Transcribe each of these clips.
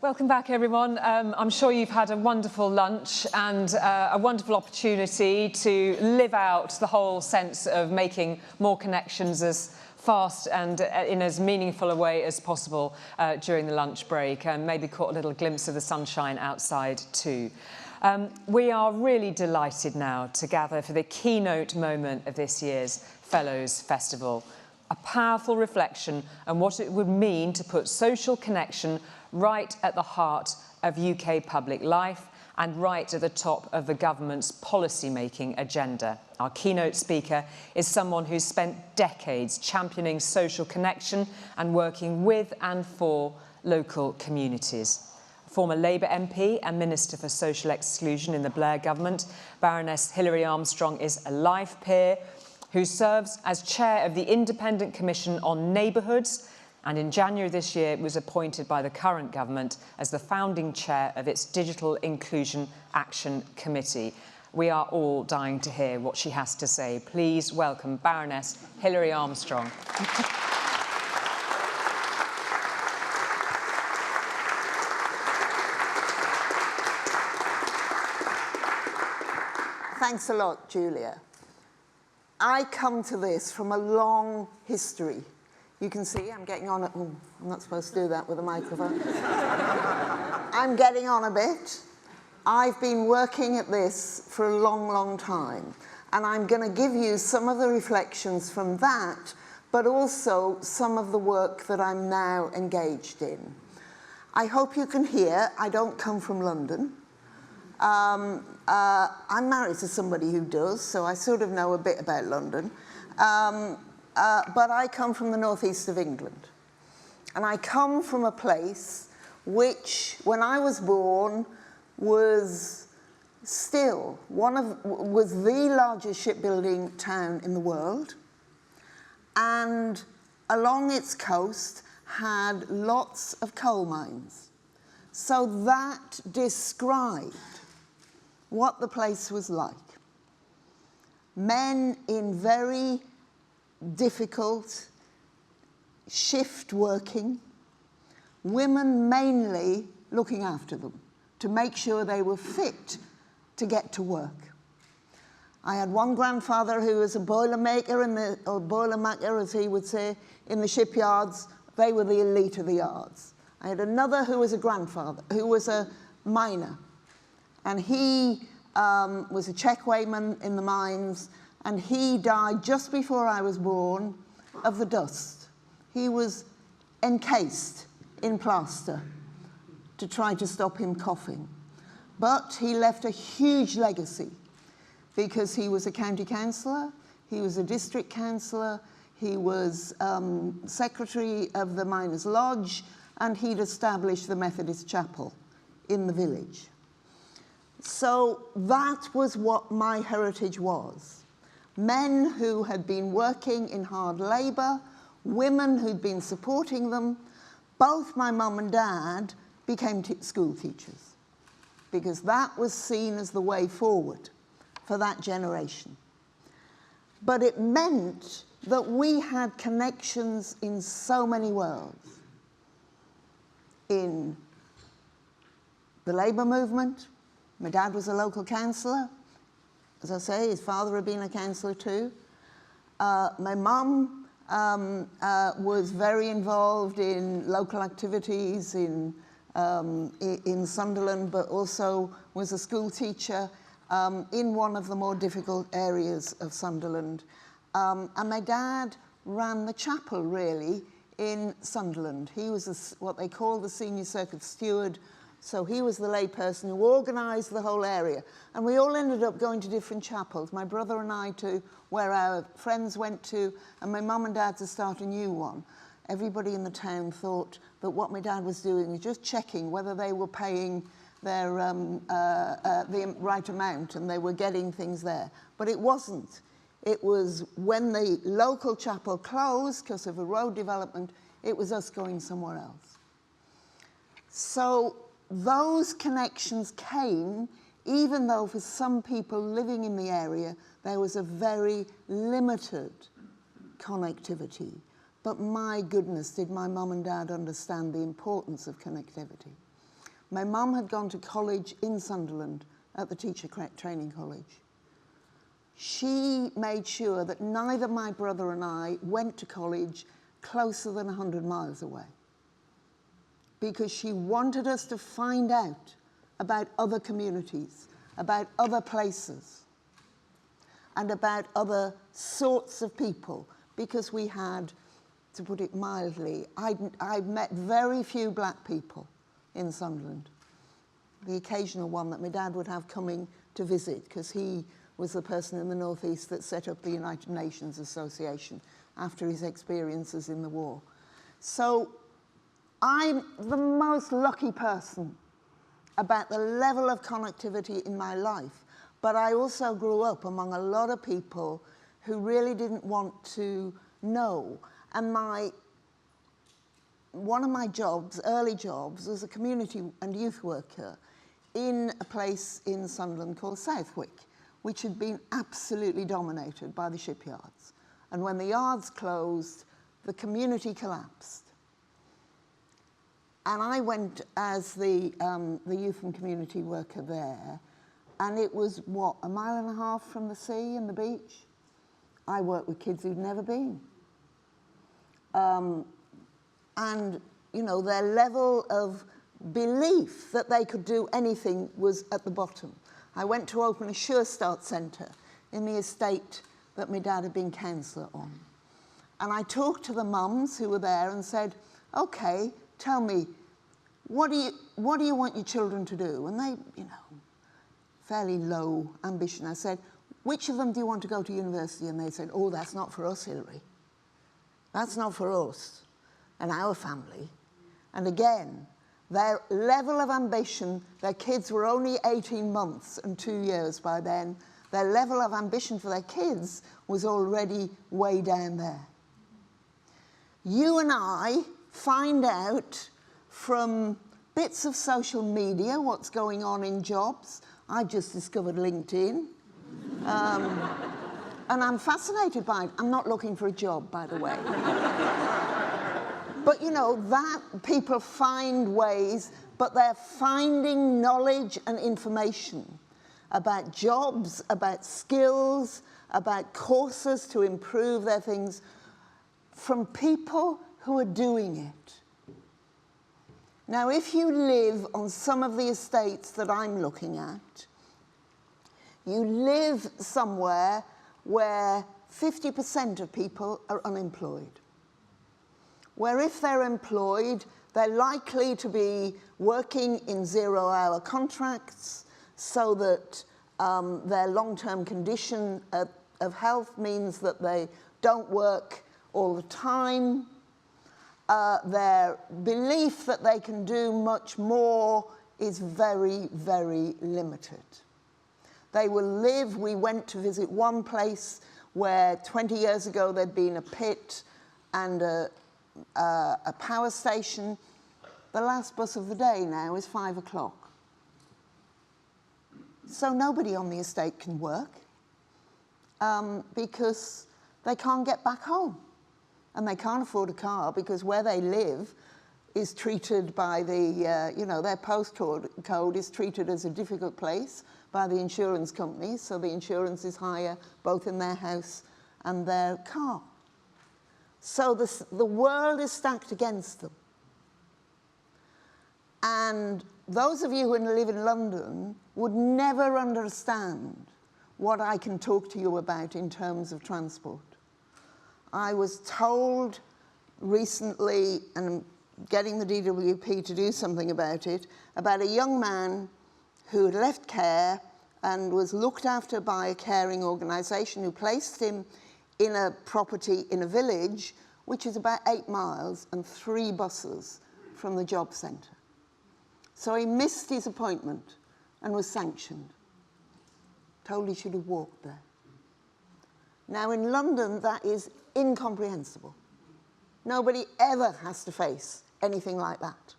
Welcome back, everyone. I'm sure you've had a wonderful lunch and a wonderful opportunity to live out the whole sense of making more connections as fast and in as meaningful a way as possible during the lunch break, and maybe caught a little glimpse of the sunshine outside too. We are really delighted now to gather for the keynote moment of this year's Fellows Festival. A powerful reflection on what it would mean to put social connection right at the heart of UK public life and right at the top of the government's policy-making agenda. Our keynote speaker is someone who's spent decades championing social connection and working with and for local communities. Former Labour MP and Minister for Social Exclusion in the Blair government, Baroness Hilary Armstrong is a life peer who serves as chair of the Independent Commission on Neighbourhoods, and in January this year was appointed by the current government as the founding chair of its Digital Inclusion Action Committee. We are all dying to hear what she has to say. Please welcome Baroness Hilary Armstrong. Thanks a lot, Julia. I come to this from a long history. You can see I'm getting on. Oh, I'm not supposed to do that with a microphone. I'm getting on a bit. I've been working at this for a long, long time. And I'm going to give you some of the reflections from that, but also some of the work that I'm now engaged in. I hope you can hear I don't come from London. I'm married to somebody who does, so I sort of know a bit about London. But I come from the northeast of England. And I come from a place which, when I was born, was still was the largest shipbuilding town in the world. And along its coast had lots of coal mines. So that described what the place was like. Men in very difficult shift working, women mainly looking after them to make sure they were fit to get to work. I had one grandfather who was a boilermaker, or boilermaker as he would say, in the shipyards. They were the elite of the yards. I had another who was a grandfather, who was a miner. And he was a checkweighman in the mines, and he died just before I was born of the dust. He was encased in plaster to try to stop him coughing. But he left a huge legacy because he was a county councillor, he was a district councillor, he was secretary of the Miners' Lodge, and he'd established the Methodist Chapel in the village. So that was what my heritage was. Men who had been working in hard labour, women who'd been supporting them. Both my mum and dad became school teachers because that was seen as the way forward for that generation. But it meant that we had connections in so many worlds. In the labour movement, my dad was a local councillor. As I say, his father had been a councillor too. My mum was very involved in local activities in Sunderland, but also was a school teacher in one of the more difficult areas of Sunderland. And my dad ran the chapel, really, in Sunderland. He was what they call the senior circuit steward. So he was the layperson who organised the whole area. And we all ended up going to different chapels, my brother and I to where our friends went to, and my mum and dad to start a new one. Everybody in the town thought that what my dad was doing was just checking whether they were paying their the right amount and they were getting things there. But it wasn't. It was when the local chapel closed because of a road development, it was us going somewhere else. So those connections came, even though for some people living in the area, there was a very limited connectivity. But my goodness, did my mum and dad understand the importance of connectivity. My mum had gone to college in Sunderland at the Teacher Training College. She made sure that neither my brother and I went to college closer than 100 miles away, because she wanted us to find out about other communities, about other places, and about other sorts of people, because we had, to put it mildly, I'd met very few black people in Sunderland. The occasional one that my dad would have coming to visit, because he was the person in the Northeast that set up the United Nations Association after his experiences in the war. So I'm the most lucky person about the level of connectivity in my life, but I also grew up among a lot of people who really didn't want to know. And one of my jobs, early jobs, was a community and youth worker in a place in Sunderland called Southwick, which had been absolutely dominated by the shipyards. And when the yards closed, the community collapsed. And I went as the youth and community worker there, and it was, what, 1.5 miles from the sea and the beach? I worked with kids who'd never been. And, you know, their level of belief that they could do anything was at the bottom. I went to open a Sure Start Centre in the estate that my dad had been councillor on. And I talked to the mums who were there and said, okay, tell me, what do you want your children to do? And they, you know, fairly low ambition. I said, which of them do you want to go to university? And they said, oh, that's not for us, Hilary. That's not for us and our family. And again, their level of ambition, their kids were only 18 months and 2 years by then, their level of ambition for their kids was already way down there. You and I find out from bits of social media what's going on in jobs. I just discovered LinkedIn. And I'm fascinated by it. I'm not looking for a job, by the way. But, you know, that people find ways, but they're finding knowledge and information about jobs, about skills, about courses to improve their things from people who are doing it. Now, if you live on some of the estates that I'm looking at, you live somewhere where 50% of people are unemployed, where if they're employed, they're likely to be working in 0-hour contracts so that their long-term condition of health means that they don't work all the time. Their belief that they can do much more is very, very limited. They will live, we went to visit one place where 20 years ago there'd been a pit and a power station. The last bus of the day now is 5 o'clock. So nobody on the estate can work because they can't get back home. And they can't afford a car because where they live is treated by the, you know, their postcode is treated as a difficult place by the insurance companies, so the insurance is higher both in their house and their car. So the world is stacked against them. And those of you who live in London would never understand what I can talk to you about in terms of transport. I was told recently, and I'm getting the DWP to do something about it, about a young man who had left care and was looked after by a caring organisation who placed him in a property in a village, which is about 8 miles and 3 buses from the job centre. So he missed his appointment and was sanctioned. Told he should have walked there. Now in London, that is incomprehensible. Nobody ever has to face anything like that.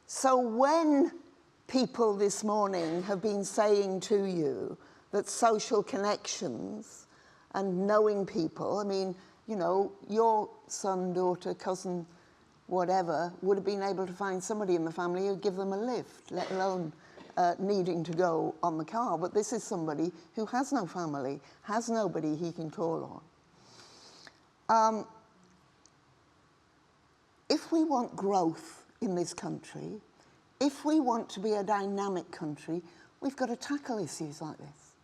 So when people this morning have been saying to you that social connections and knowing people, I mean, you know, your son, daughter, cousin whatever, would have been able to find somebody in the family who'd give them a lift, let alone needing to go on the car. But this is somebody who has no family, has nobody he can call on. If we want growth in this country, if we want to be a dynamic country, we've got to tackle issues like this.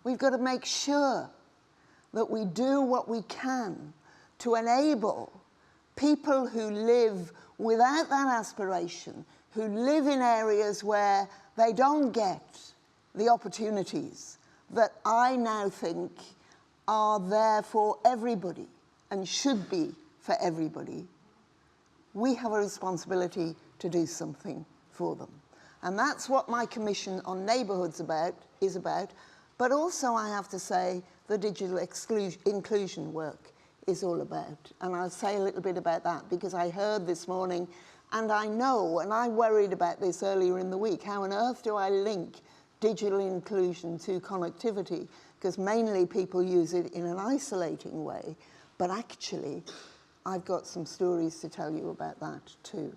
We've got to make sure that we do what we can to enable people who live without that aspiration, who live in areas where they don't get the opportunities that I now think are there for everybody and should be for everybody. We have a responsibility to do something for them. And that's what my Commission on Neighbourhoods is about. But also, I have to say, the digital inclusion work is all about. And I'll say a little bit about that, because I heard this morning, and I know, and I worried about this earlier in the week, how on earth do I link digital inclusion to connectivity? Because mainly people use it in an isolating way, but actually, I've got some stories to tell you about that too.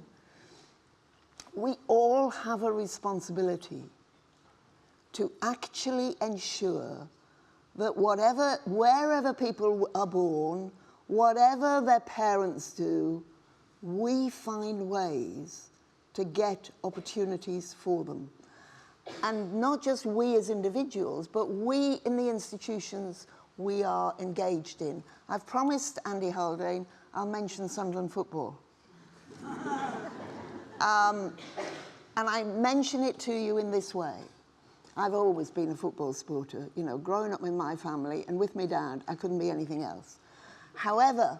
We all have a responsibility to actually ensure that wherever people are born, whatever their parents do, we find ways to get opportunities for them. And not just we as individuals, but we in the institutions we are engaged in. I've promised Andy Haldane I'll mention Sunderland football. And I mention it to you in this way. I've always been a football supporter, you know, growing up in my family, and with my dad, I couldn't be anything else. However,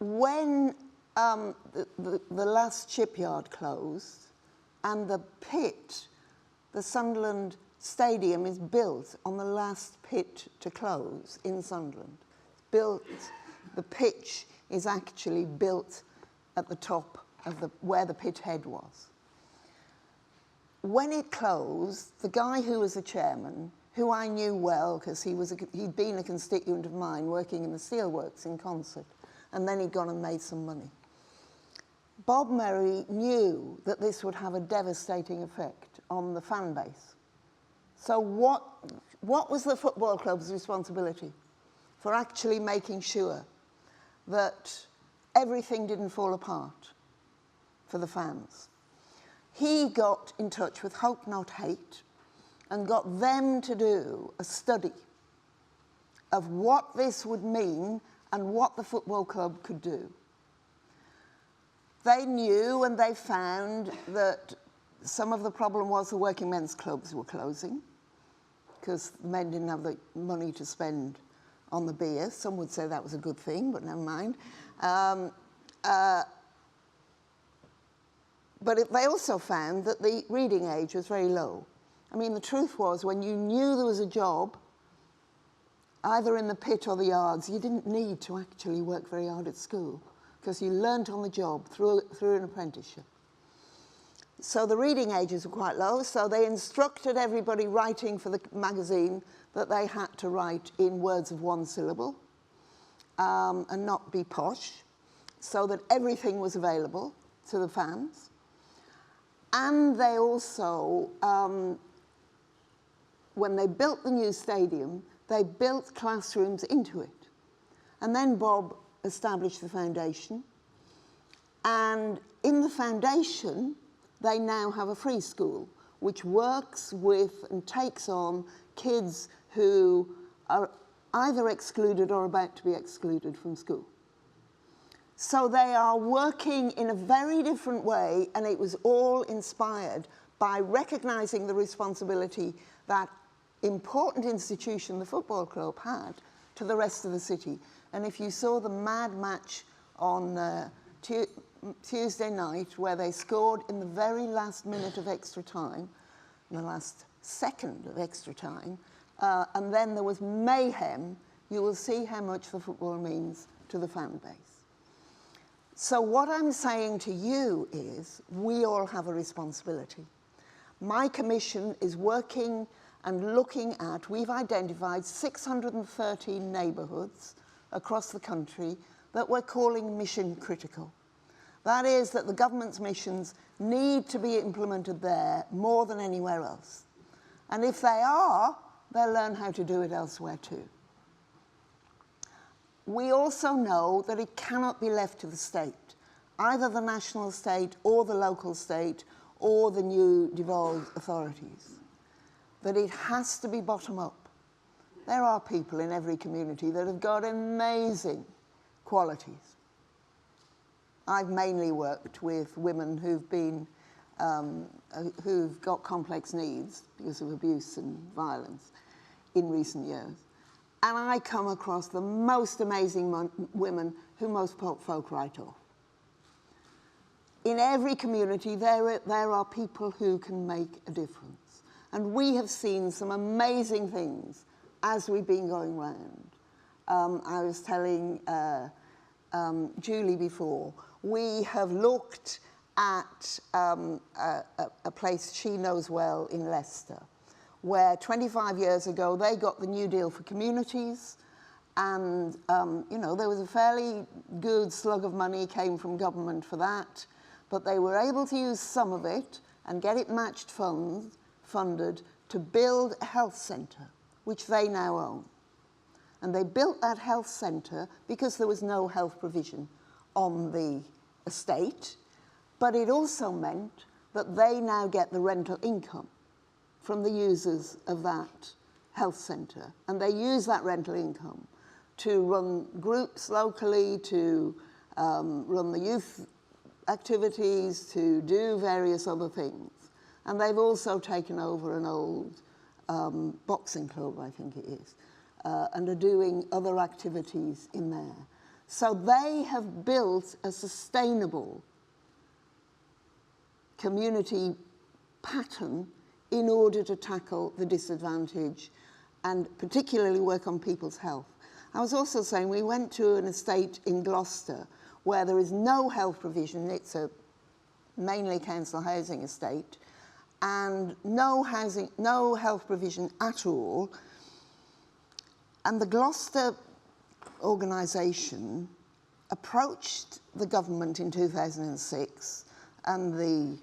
when the last shipyard closed and the pit, the Sunderland Stadium is built on the last pit to close in Sunderland. The pitch is actually built at the top of where the pit head was. When it closed, the guy who was the chairman, who I knew well because he'd been a constituent of mine working in the steelworks in Concert, and then he'd gone and made some money. Bob Merry knew that this would have a devastating effect on the fan base. So what was the football club's responsibility for actually making sure that everything didn't fall apart for the fans? He got in touch with Hope Not Hate and got them to do a study of what this would mean and what the football club could do. They knew and they found that some of the problem was the working men's clubs were closing because the men didn't have the money to spend on the beer. Some would say that was a good thing, but never mind. But they also found that the reading age was very low. I mean, the truth was, when you knew there was a job, either in the pit or the yards, you didn't need to actually work very hard at school because you learnt on the job through an apprenticeship. So the reading ages were quite low, so they instructed everybody writing for the magazine that they had to write in words of one syllable and not be posh, so that everything was available to the fans. And they also, when they built the new stadium, they built classrooms into it. And then Bob established the foundation. And in the foundation, they now have a free school, which works with and takes on kids who are either excluded or about to be excluded from school. So they are working in a very different way, and it was all inspired by recognizing the responsibility that important institution the football club had to the rest of the city. And if you saw the mad match on Tuesday night, where they scored in the very last minute of extra time, in the last second of extra time, and then there was mayhem, you will see how much the football means to the fan base. So what I'm saying to you is, we all have a responsibility. My commission is working and looking at, we've identified 613 neighbourhoods across the country that we're calling mission critical. That is that the government's missions need to be implemented there more than anywhere else. And if they are, they'll learn how to do it elsewhere too. We also know that it cannot be left to the state, either the national state or the local state or the new devolved authorities, that it has to be bottom up. There are people in every community that have got amazing qualities. I've mainly worked with women who've got complex needs because of abuse and violence in recent years. And I come across the most amazing women who most folk write off. In every community, there are people who can make a difference. And we have seen some amazing things as we've been going round. I was telling Julie before, we have looked at a place she knows well in Leicester, where 25 years ago they got the New Deal for Communities, and you know, there was a fairly good slug of money came from government for that, but they were able to use some of it and get it matched funded to build a health centre, which they now own. And they built that health centre because there was no health provision on the estate, but it also meant that they now get the rental income from the users of that health centre. And they use that rental income to run groups locally, to run the youth activities, to do various other things. And they've also taken over an old boxing club, I think it is, and are doing other activities in there. So they have built a sustainable community pattern in order to tackle the disadvantage and particularly work on people's health. I was also saying we went to an estate in Gloucester where there is no health provision. It's a mainly council housing estate, and no health provision at all. And the Gloucester organisation approached the government in 2006 and the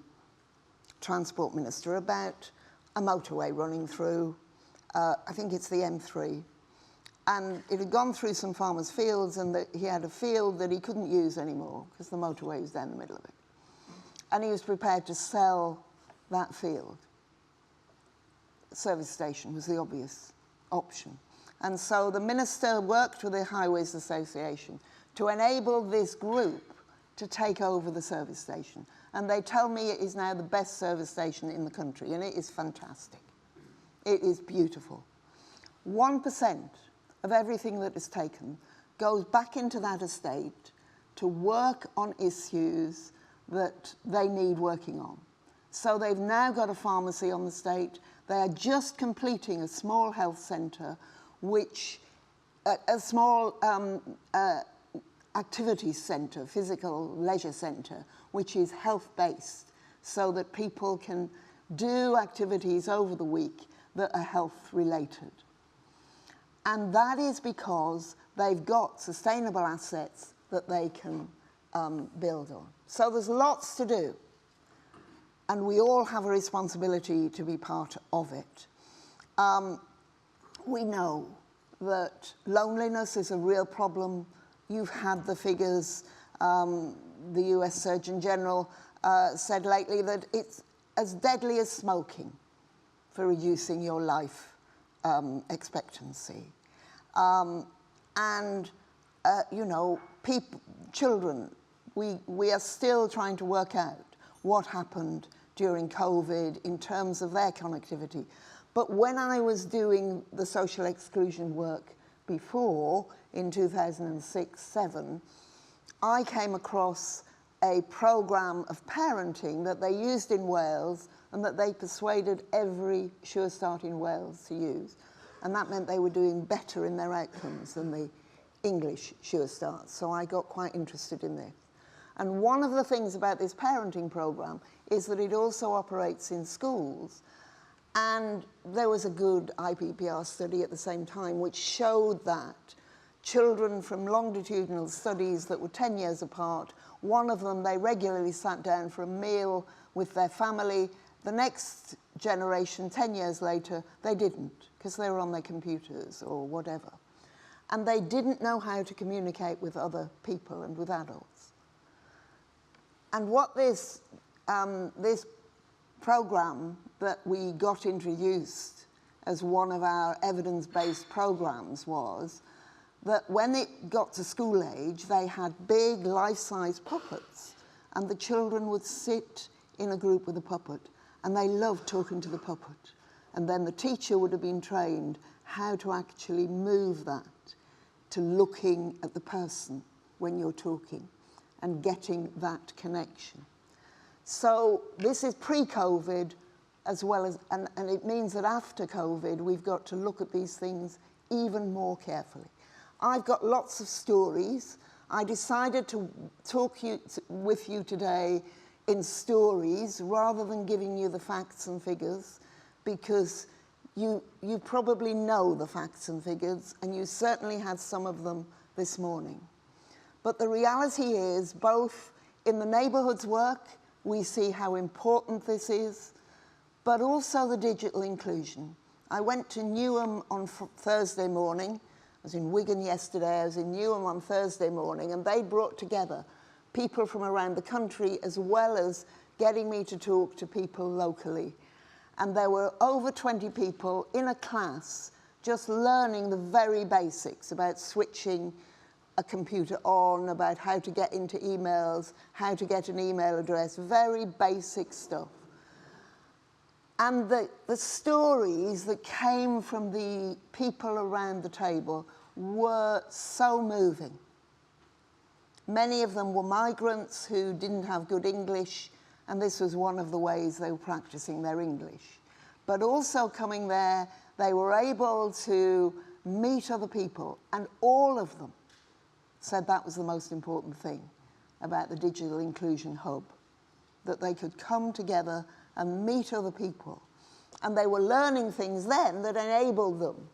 Transport Minister about a motorway running through, I think it's the M3. And it had gone through some farmers' fields, and he had a field that he couldn't use anymore because the motorway was down the middle of it. And he was prepared to sell that field. The service station was the obvious option. And so the minister worked with the Highways Association to enable this group to take over the service station. And they tell me it is now the best service station in the country, and it is fantastic. It is beautiful. 1% of everything that is taken goes back into that estate to work on issues that they need working on. So they've now got a pharmacy on the estate. They are just completing a small health centre, which, a small activities centre, physical leisure centre, which is health-based, so that people can do activities over the week that are health-related. And that is because they've got sustainable assets that they can build on. So there's lots to do, and we all have a responsibility to be part of it. We know that loneliness is a real problem. You've had the figures. The US Surgeon General said lately that it's as deadly as smoking for reducing your life expectancy. You know, children, we are still trying to work out what happened during COVID in terms of their connectivity. But when I was doing the social exclusion work before, in 2006-07, I came across a programme of parenting that they used in Wales and that they persuaded every Sure Start in Wales to use. And that meant they were doing better in their outcomes than the English Sure Starts. So I got quite interested in this. And one of the things about this parenting programme is that it also operates in schools. And there was a good IPPR study at the same time which showed that children from longitudinal studies that were 10 years apart. One of them, they regularly sat down for a meal with their family. The next generation, 10 years later, they didn't, because they were on their computers or whatever. And they didn't know how to communicate with other people and with adults. And what this program that we got introduced as one of our evidence-based programs was that when it got to school age, they had big life-size puppets, and the children would sit in a group with a puppet, and they loved talking to the puppet. And then the teacher would have been trained how to actually move that to looking at the person when you're talking and getting that connection. So this is pre-COVID as well as, and it means that after COVID, we've got to look at these things even more carefully. I've got lots of stories. I decided to talk with you today in stories rather than giving you the facts and figures, because you probably know the facts and figures, and you certainly had some of them this morning. But the reality is, both in the neighbourhoods work, we see how important this is, but also the digital inclusion. I went to Newham on Thursday morning. I was in Wigan yesterday, I was in Newham on Thursday morning, and they brought together people from around the country as well as getting me to talk to people locally. And there were over 20 people in a class just learning the very basics about switching a computer on, about how to get into emails, how to get an email address, very basic stuff. And the stories that came from the people around the table were so moving. Many of them were migrants who didn't have good English, and this was one of the ways they were practicing their English. But also coming there, they were able to meet other people, and all of them said that was the most important thing about the Digital Inclusion Hub, that they could come together and meet other people. And they were learning things then that enabled them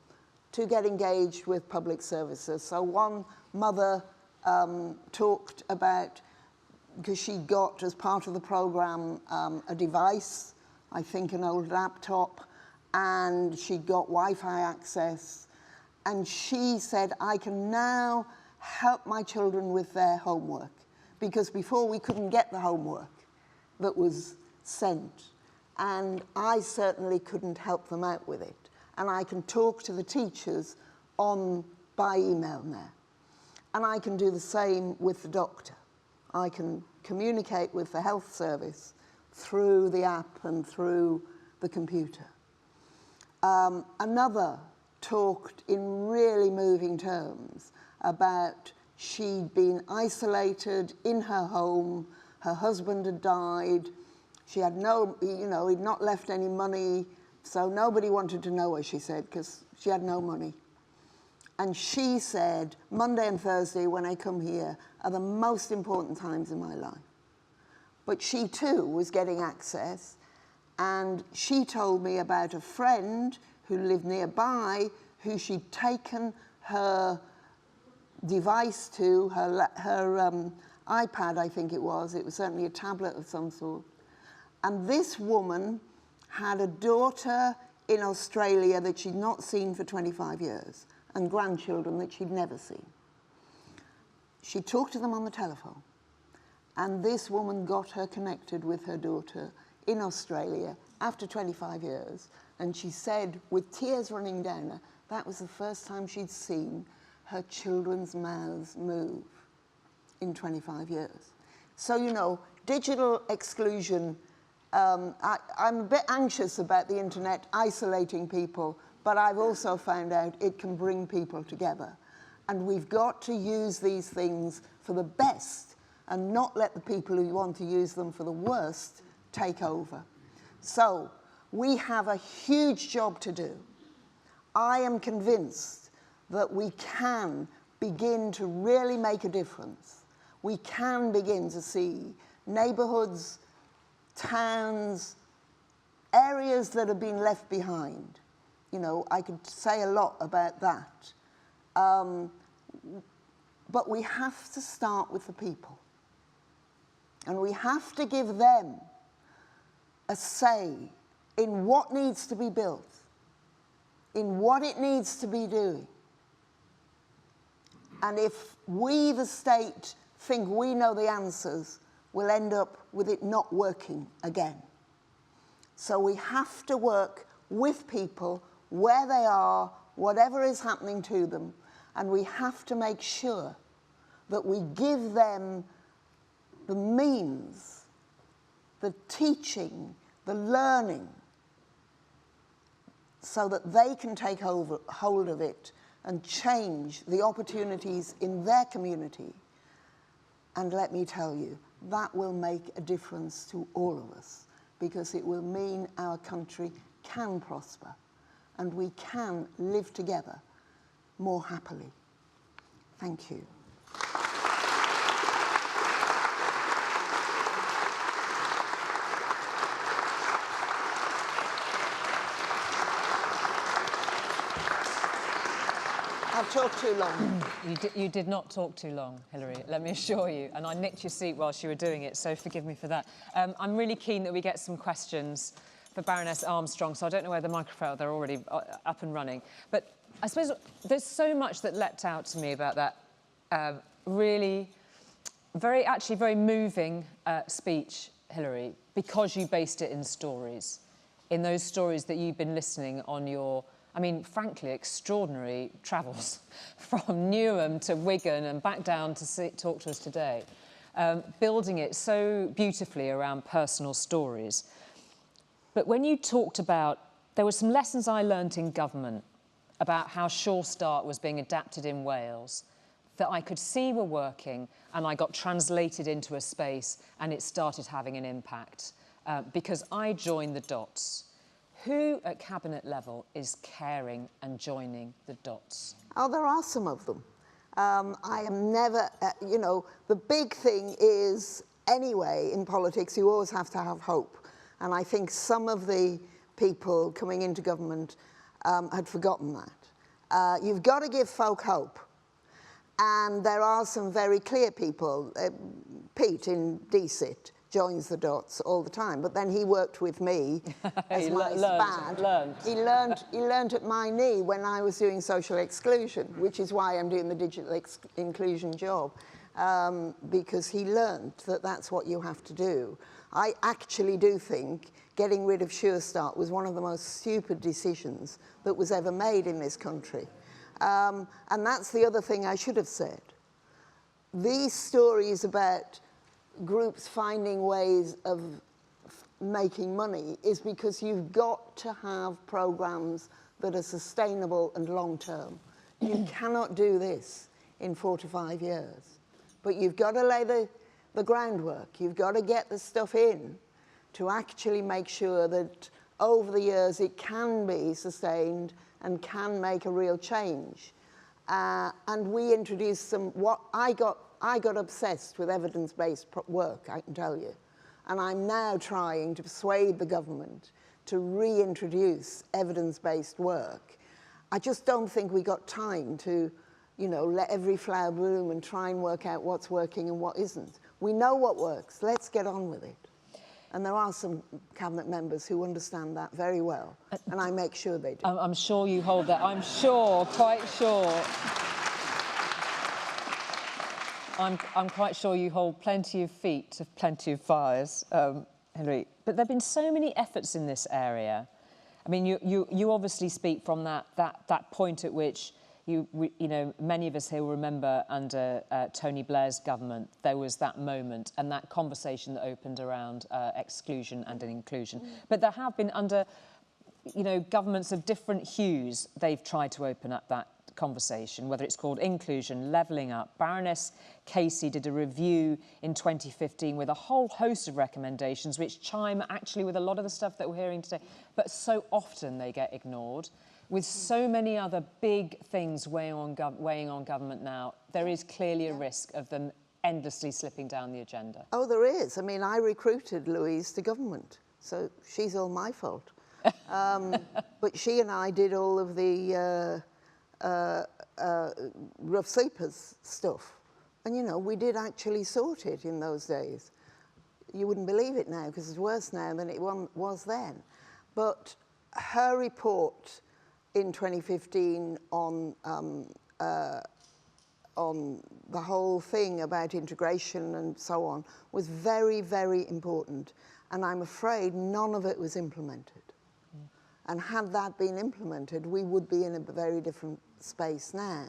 to get engaged with public services. So one mother talked about, because she got, as part of the program, a device, I think an old laptop, and she got Wi-Fi access. And she said, I can now help my children with their homework, because before we couldn't get the homework that was sent. And I certainly couldn't help them out with it. And I can talk to the teachers by email now. And I can do the same with the doctor. I can communicate with the health service through the app and through the computer. Another talked in really moving terms about she'd been isolated in her home, her husband had died, she had he'd not left any money, so nobody wanted to know her, she said, because she had no money. And she said, Monday and Thursday when I come here are the most important times in my life. But she too was getting access, and she told me about a friend who lived nearby who she'd taken her device to, her iPad, I think it was certainly a tablet of some sort. And this woman had a daughter in Australia that she'd not seen for 25 years, and grandchildren that she'd never seen. She talked to them on the telephone, and this woman got her connected with her daughter in Australia after 25 years, and she said, with tears running down her, that was the first time she'd seen her children's mouths move in 25 years. So, digital exclusion, I'm a bit anxious about the internet isolating people, but I've also found out it can bring people together. And we've got to use these things for the best and not let the people who want to use them for the worst take over. So we have a huge job to do. I am convinced that we can begin to really make a difference. We can begin to see neighbourhoods, towns, areas that have been left behind. I could say a lot about that. But we have to start with the people. And we have to give them a say in what needs to be built, in what it needs to be doing. And if we, the state, think we know the answers, we'll end up with it not working again. So we have to work with people where they are, whatever is happening to them, and we have to make sure that we give them the means, the teaching, the learning, so that they can take hold of it and change the opportunities in their community. And let me tell you, that will make a difference to all of us, because it will mean our country can prosper and we can live together more happily. Thank you. I've talked too long. You did not talk too long, Hilary, let me assure you. And I nicked your seat whilst you were doing it, so forgive me for that. I'm really keen that we get some questions for Baroness Armstrong, so I don't know where the microphone, they're already up and running. But I suppose there's so much that leapt out to me about that really, very moving speech, Hilary, because you based it in stories, in those stories that you've been listening on your, I mean, frankly, extraordinary travels from Newham to Wigan and back down to talk to us today, building it so beautifully around personal stories. But when you talked about, there were some lessons I learnt in government about how Sure Start was being adapted in Wales that I could see were working, and I got translated into a space and it started having an impact because I joined the dots. Who at cabinet level is caring and joining the dots? Oh, there are some of them. I am never, you know, the big thing is, anyway, in politics, you always have to have hope. And I think some of the people coming into government had forgotten that. You've got to give folk hope. And there are some very clear people. Pete in DSIT joins the dots all the time, but then he worked with me as my SPAD. He learned at my knee when I was doing social exclusion, which is why I'm doing the digital inclusion job, because he learned that that's what you have to do. I actually do think getting rid of Sure Start was one of the most stupid decisions that was ever made in this country. And that's the other thing I should have said. These stories about groups finding ways of making money is because you've got to have programs that are sustainable and long-term. You cannot do this in 4 to 5 years. But you've got to lay the groundwork. You've got to get the stuff in to actually make sure that over the years it can be sustained and can make a real change. And we introduced some, I got obsessed with evidence-based work, I can tell you. And I'm now trying to persuade the government to reintroduce evidence-based work. I just don't think we got time to, you know, let every flower bloom and try and work out what's working and what isn't. We know what works, let's get on with it. And there are some cabinet members who understand that very well, and I make sure they do. I'm sure you hold that, I'm sure, quite sure. I'm quite sure you hold plenty of feet to plenty of fires, Hilary. But there have been so many efforts in this area. I mean, you obviously speak from that point at which you know, many of us here will remember under Tony Blair's government, there was that moment and that conversation that opened around exclusion and inclusion. But there have been under, you know, governments of different hues, they've tried to open up that conversation, whether it's called inclusion, levelling up. Baroness Casey did a review in 2015 with a whole host of recommendations which chime actually with a lot of the stuff that we're hearing today, but so often they get ignored. With so many other big things weighing on government now, there is clearly a risk of them endlessly slipping down the agenda. Oh, there is. I mean, I recruited Louise to government, so she's all my fault. But she and I did all of the rough sleepers stuff. And, you know, we did actually sort it in those days. You wouldn't believe it now, because it's worse now than it was then. But her report in 2015 on the whole thing about integration and so on was very, very important. And I'm afraid none of it was implemented. And had that been implemented, we would be in a very different space now.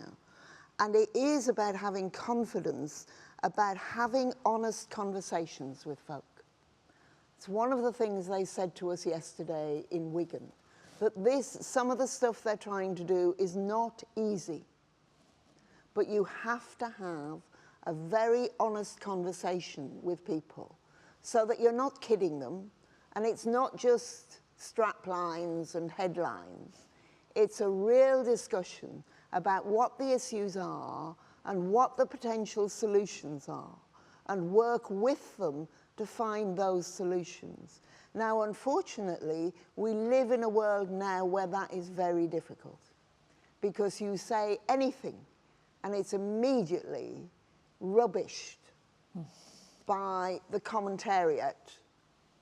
And it is about having confidence, about having honest conversations with folk. It's one of the things they said to us yesterday in Wigan, that some of the stuff they're trying to do is not easy. But you have to have a very honest conversation with people so that you're not kidding them, and it's not just strap lines and headlines. It's a real discussion about what the issues are and what the potential solutions are, and work with them to find those solutions. Now, unfortunately, we live in a world now where that is very difficult, because you say anything and it's immediately rubbished by the commentariat.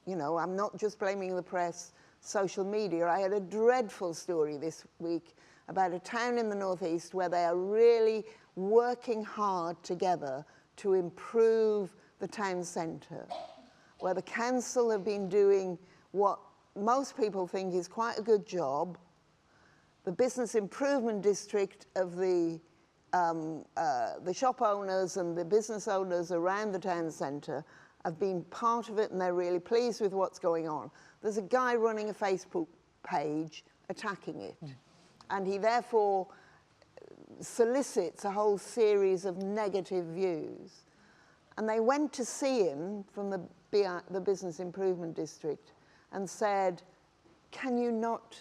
You know, I'm not just blaming the press, social media. I had a dreadful story this week about a town in the northeast where they are really working hard together to improve the town centre, where the council have been doing what most people think is quite a good job. The business improvement district of the shop owners and the business owners around the town centre have been part of it, and they're really pleased with what's going on. There's a guy running a Facebook page attacking it, and he therefore solicits a whole series of negative views. And they went to see him from the Business Improvement District and said, can you not,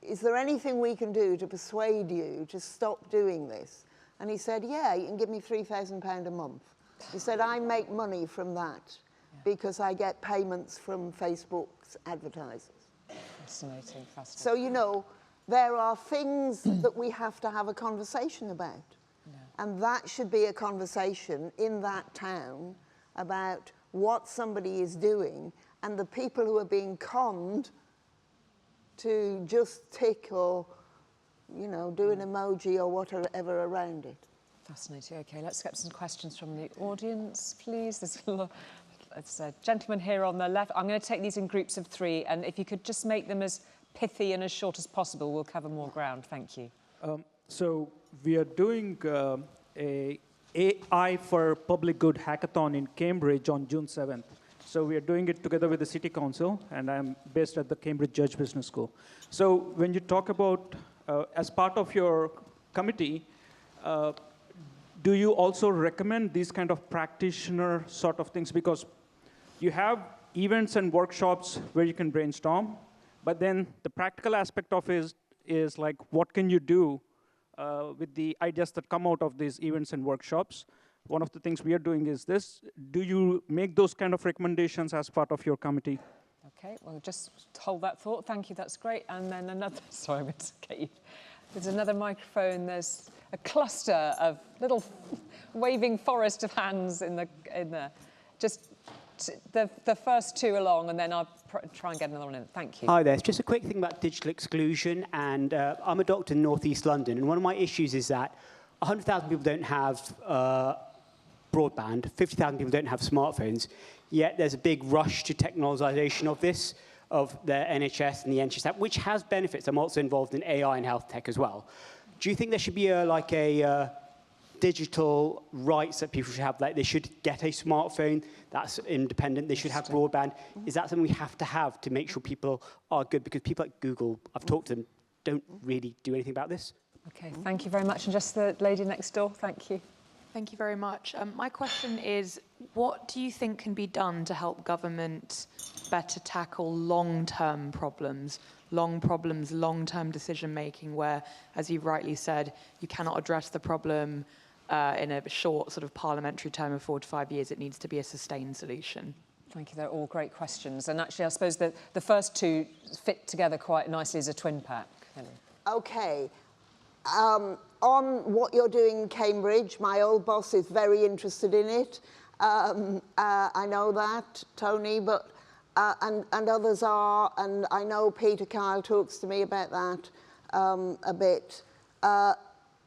is there anything we can do to persuade you to stop doing this? And he said, yeah, you can give me £3,000 a month. He said, I make money from that because I get payments from Facebook's advertisers. Fascinating, fascinating. So, you know, there are things that we have to have a conversation about. And that should be a conversation in that town about what somebody is doing and the people who are being conned to just tick or, you know, do an emoji or whatever around it. Fascinating. Okay, let's get some questions from the audience, please. There's a gentleman here on the left. I'm going to take these in groups of 3, and if you could just make them as pithy and as short as possible, we'll cover more ground. Thank you. So we are doing a AI for Public Good hackathon in Cambridge on June 7th. So we are doing it together with the City Council, and I'm based at the Cambridge Judge Business School. So when you talk about, as part of your committee, do you also recommend these kind of practitioner sort of things? Because you have events and workshops where you can brainstorm, but then the practical aspect of it is like, what can you do with the ideas that come out of these events and workshops? One of the things we are doing is this. Do you make those kind of recommendations as part of your committee? Okay, well, just hold that thought. Thank you, that's great. And then another, sorry, I'm going to get you. There's another microphone. There's a cluster of little waving forest of hands in there. Just the first 2 along, and then I'll try and get another one in. Thank you. Hi there. Just a quick thing about digital exclusion. And I'm a doctor in North East London, and one of my issues is that 100,000 people don't have broadband, 50,000 people don't have smartphones, yet there's a big rush to technologisation of this, of the NHS and the NHS app, which has benefits. I'm also involved in AI and health tech as well. Do you think there should be a digital rights that people should have? Like they should get a smartphone that's independent. They should have broadband. Is that something we have to make sure people are good? Because people like Google, I've talked to them, don't really do anything about this. Okay, thank you very much. And just the lady next door, thank you. Thank you very much. My question is, what do you think can be done to help government better tackle long-term problems, long-term decision-making, where, as you rightly said, you cannot address the problem in a short sort of parliamentary term of 4 to 5 years. It needs to be a sustained solution. Thank you. They're all great questions. And actually, I suppose the first 2 fit together quite nicely as a twin pack. Okay. On what you're doing in Cambridge, my old boss is very interested in it. I know that, Tony, but and others are, and I know Peter Kyle talks to me about that a bit.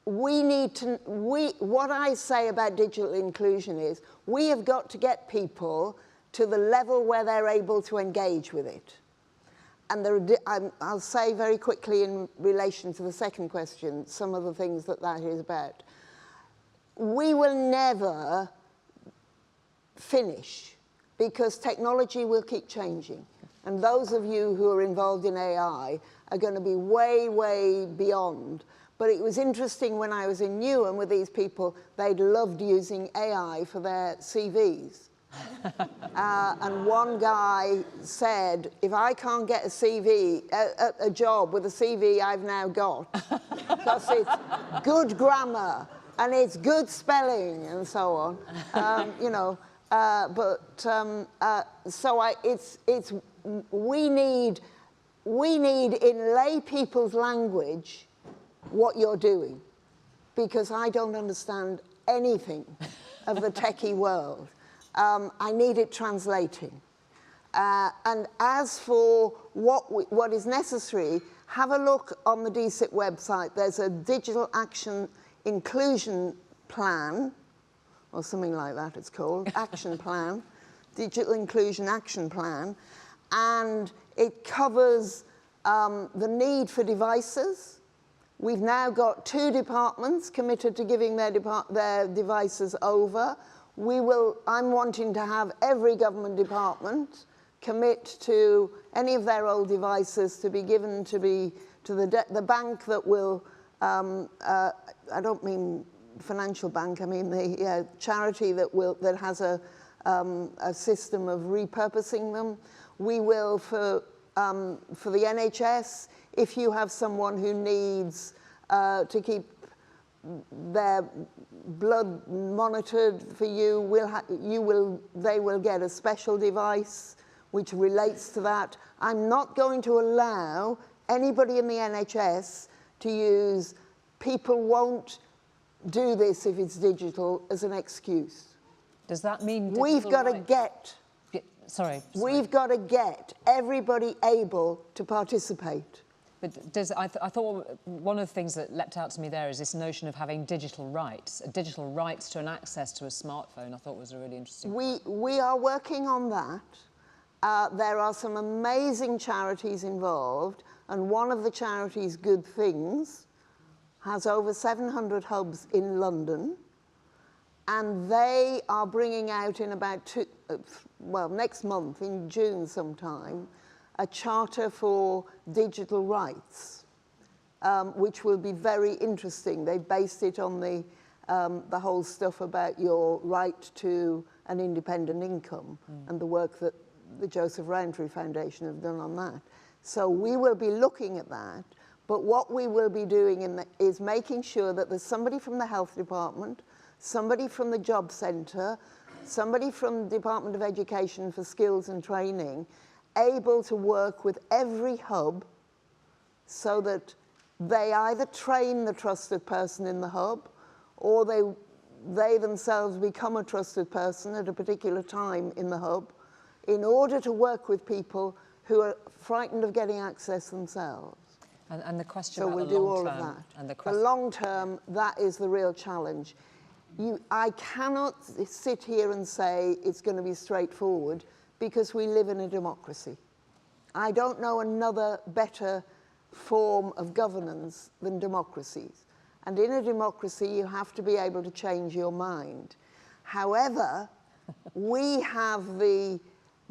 What I say about digital inclusion is we have got to get people to the level where they're able to engage with it. And I'll say very quickly in relation to the second question, some of the things that is about. We will never finish because technology will keep changing. And those of you who are involved in AI are going to be way, way beyond. But it was interesting when I was in Newham with these people, they'd loved using AI for their CVs. And one guy said, if I can't get a CV, a job with a CV I've now got, because it's good grammar and it's good spelling and so on, you know, we need in lay people's language what you're doing, because I don't understand anything of the techie world. I need it translating. And as for what is necessary, have a look on the DCIP website. There's a digital action inclusion plan, or something like that it's called, action plan, digital inclusion action plan, and it covers the need for devices. We've now got 2 departments committed to giving their devices over. I'm wanting to have every government department commit to any of their old devices to be given to the bank that will, I don't mean financial bank, I mean the charity that has a system of repurposing them. We will for the NHS, if you have someone who needs to keep their blood monitored for you, they will get a special device which relates to that. I'm not going to allow anybody in the NHS to use people won't do this if it's digital as an excuse. Does that mean we've got to get we've got to get everybody able to participate. But I thought one of the things that leapt out to me there is this notion of having digital rights to an access to a smartphone. I thought was a really interesting point. We are working on that. There are some amazing charities involved, and one of the charities, Good Things, has over 700 hubs in London, and they are bringing out in about next month, in June sometime, a charter for digital rights, which will be very interesting. They based it on the whole stuff about your right to an independent income and the work that the Joseph Rowntree Foundation have done on that. So we will be looking at that, but what we will be doing is making sure that there's somebody from the health department, somebody from the job centre, somebody from the Department of Education for Skills and Training, able to work with every hub so that they either train the trusted person in the hub or they themselves become a trusted person at a particular time in the hub in order to work with people who are frightened of getting access themselves. And the question so about we'll the do long all term. of that. And the long term, that is the real challenge. I cannot sit here and say it's going to be straightforward because we live in a democracy. I don't know another better form of governance than democracies. And in a democracy, you have to be able to change your mind. However, we have the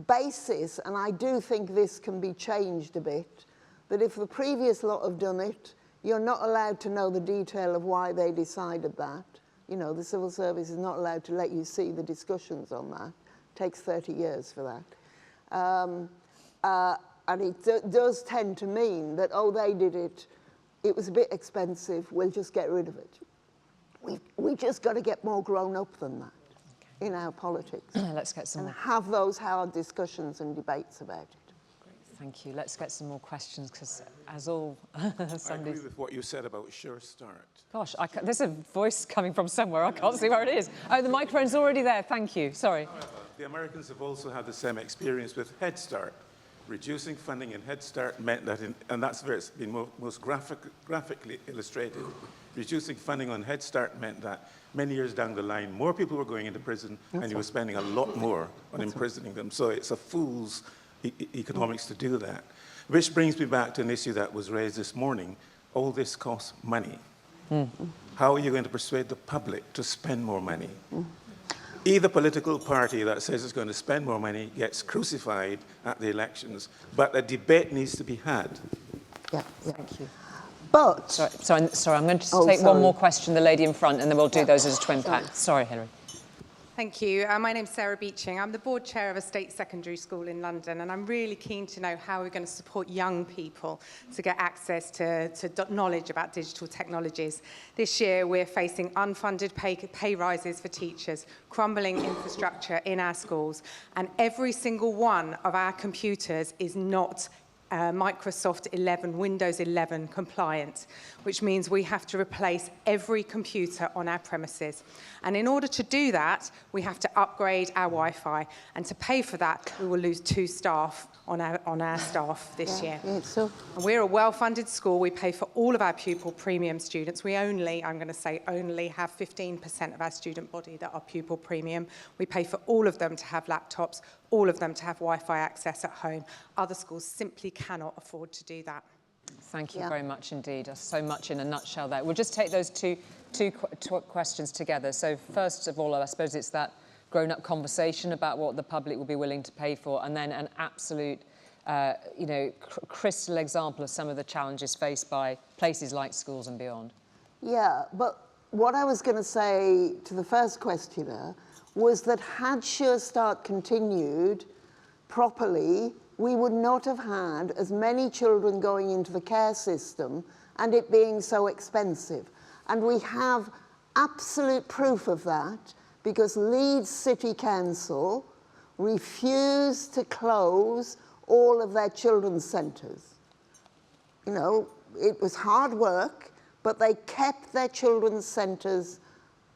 basis, and I do think this can be changed a bit, that if the previous lot have done it, you're not allowed to know the detail of why they decided that. You know, the civil service is not allowed to let you see the discussions on that. It takes 30 years for that. And it does tend to mean that, oh, they did it, it was a bit expensive, we'll just get rid of it. We just got to get more grown up than that in our politics. Let's get some and more. have those hard discussions and debates about it. Great, Thank you. Let's get some more questions, because as all I agree with what you said about Sure Start. Gosh, there's a voice coming from somewhere. I can't see where it is. Oh, the microphone's already there. Thank you. Sorry. However, the Americans have also had the same experience with Head Start. Reducing funding in Head Start meant that, and that's where it's been most graphically illustrated. Reducing funding on Head Start meant that many years down the line, more people were going into prison, and you were spending a lot more on imprisoning them. So it's a fool's economics to do that. Which brings me back to an issue that was raised this morning. All this costs money. How are you going to persuade the public to spend more money? Either political party that says it's going to spend more money gets crucified at the elections, but a debate needs to be had. Yeah. Thank you. But Sorry, I'm going to take one more question, the lady in front, and then we'll do those as a twin pack. Sorry, Hilary. Thank you. My name's Sarah Beeching. I'm the board chair of a state secondary school in London, and I'm really keen to know how we're going to support young people to get access to knowledge about digital technologies. This year, we're facing unfunded pay rises for teachers, crumbling infrastructure in our schools, and every single one of our computers is not Microsoft 11, Windows 11 compliant, which means we have to replace every computer on our premises. And in order to do that, we have to upgrade our Wi-Fi. And to pay for that, we will lose 2 staff on our staff this year. Yeah, so And we're a well-funded school. We pay for all of our pupil premium students. We only, I'm going to say only, have 15% of our student body that are pupil premium. We pay for all of them to have laptops, all of them to have Wi-Fi access at home. Other schools simply cannot afford to do that. Thank you very much indeed. So much in a nutshell there. We'll just take those two questions together. So first of all, I suppose it's that grown-up conversation about what the public will be willing to pay for, and then an absolute, crystal example of some of the challenges faced by places like schools and beyond. yeah, but what I was going to say to the first questioner was that had Sure Start continued properly, we would not have had as many children going into the care system and it being so expensive. And we have absolute proof of that because Leeds City Council refused to close all of their children's centres. You know, it was hard work, but they kept their children's centres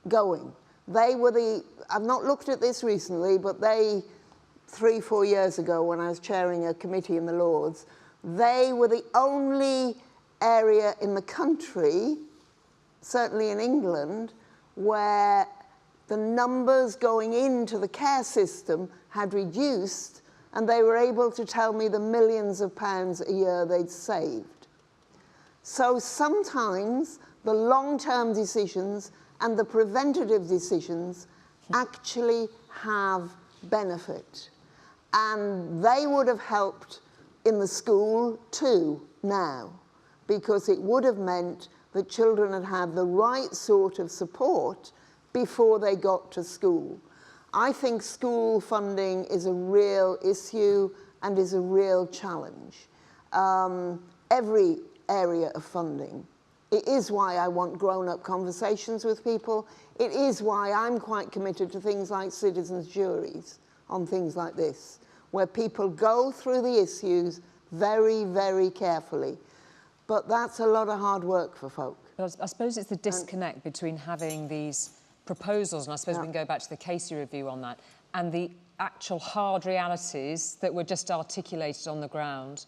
going. They were I've not looked at this recently, but 3-4 years ago when I was chairing a committee in the Lords, they were the only area in the country, certainly in England, where the numbers going into the care system had reduced, and they were able to tell me the millions of pounds a year they'd saved. So sometimes the long-term decisions and the preventative decisions actually have benefit. And they would have helped in the school too now, because it would have meant that children had had the right sort of support before they got to school. I think school funding is a real issue and is a real challenge. Every area of funding. It is why I want grown-up conversations with people. It is why I'm quite committed to things like citizens' juries on things like this, where people go through the issues very, very carefully. But that's a lot of hard work for folk. But I suppose it's the disconnect between having these proposals, and I suppose we can go back to the Casey review on that, and the actual hard realities that were just articulated on the ground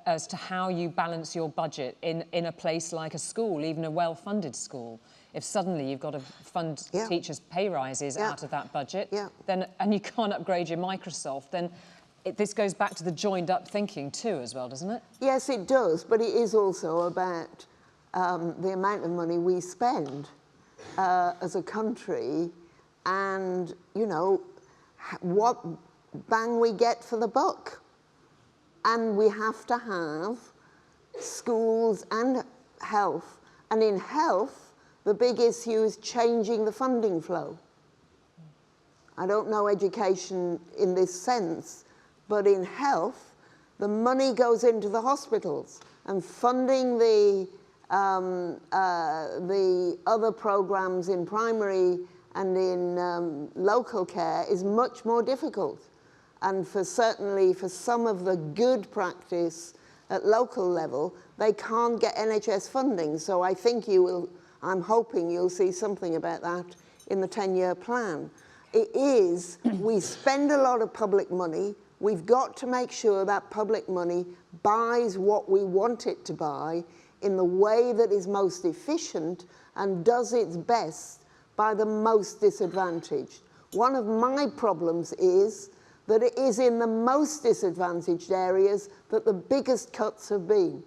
as to how you balance your budget in a place like a school, even a well-funded school. If suddenly you've got to fund teachers' pay rises out of that budget, then and you can't upgrade your Microsoft, then this goes back to the joined-up thinking too as well, doesn't it? Yes, it does, but it is also about the amount of money we spend as a country and, you know, what bang we get for the buck. And we have to have schools and health. And in health, the big issue is changing the funding flow. I don't know education in this sense, but in health, the money goes into the hospitals, and funding the other programs in primary and in local care is much more difficult. And certainly for some of the good practice at local level, they can't get NHS funding. So I think I'm hoping you'll see something about that in the 10-year plan. We spend a lot of public money. We've got to make sure that public money buys what we want it to buy in the way that is most efficient and does its best by the most disadvantaged. One of my problems is that it is in the most disadvantaged areas that the biggest cuts have been.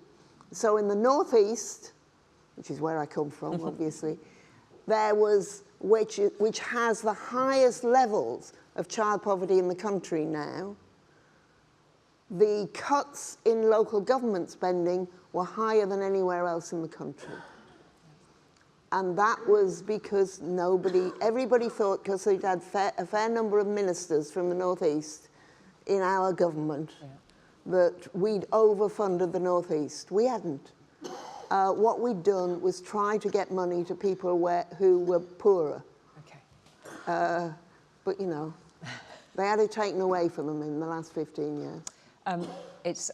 So in the northeast, which is where I come from, obviously, there was, which has the highest levels of child poverty in the country now, the cuts in local government spending were higher than anywhere else in the country. And that was because everybody thought, because they'd had a fair number of ministers from the northeast in our government, that we'd overfunded the northeast. We hadn't. What we'd done was try to get money to people who were poorer. Okay. But, you know, they had it taken away from them in the last 15 years.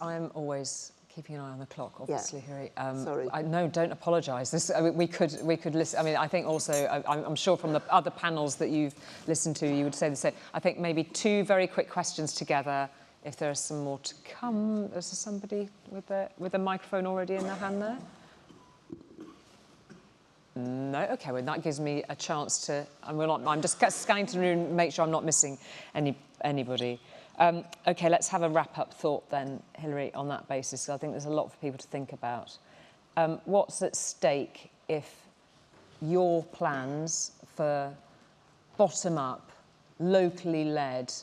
I'm always keeping an eye on the clock, obviously, Hilary. Sorry. No, don't apologise. We could listen. I mean, I think also, I'm sure from the other panels that you've listened to, you would say the same. I think maybe 2 very quick questions together. If there are some more to come, is there somebody with a microphone already in their hand there? No. Okay. Well, that gives me a chance to. I'm just scanning to the room, make sure I'm not missing anybody. Okay, let's have a wrap-up thought then, Hilary, on that basis. I think there's a lot for people to think about. What's at stake if your plans for bottom-up, locally led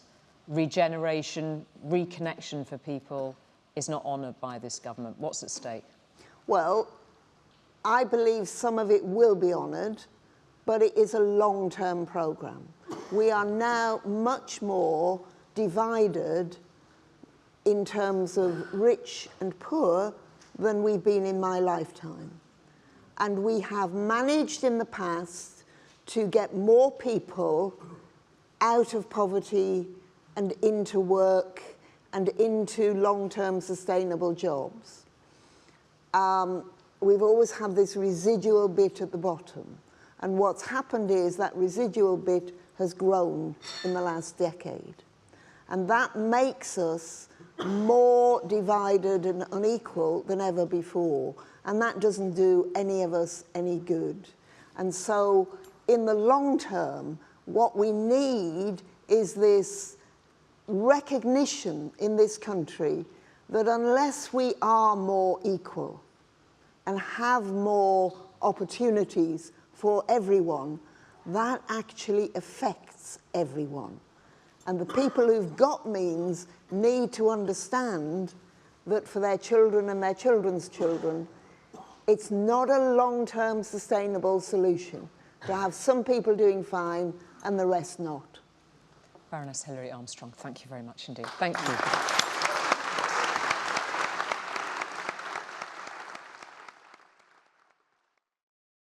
regeneration, reconnection for people is not honoured by this government? What's at stake? Well, I believe some of it will be honoured, but it is a long-term programme. We are now much more divided in terms of rich and poor than we've been in my lifetime. And we have managed in the past to get more people out of poverty and into work and into long-term sustainable jobs. We've always had this residual bit at the bottom. And what's happened is that residual bit has grown in the last decade. And that makes us more divided and unequal than ever before. And that doesn't do any of us any good. And so in the long term, what we need is this recognition in this country that unless we are more equal and have more opportunities for everyone, that actually affects everyone. And the people who've got means need to understand that for their children and their children's children, it's not a long-term sustainable solution to have some people doing fine and the rest not. Baroness Hilary Armstrong, thank you very much indeed. Thank you.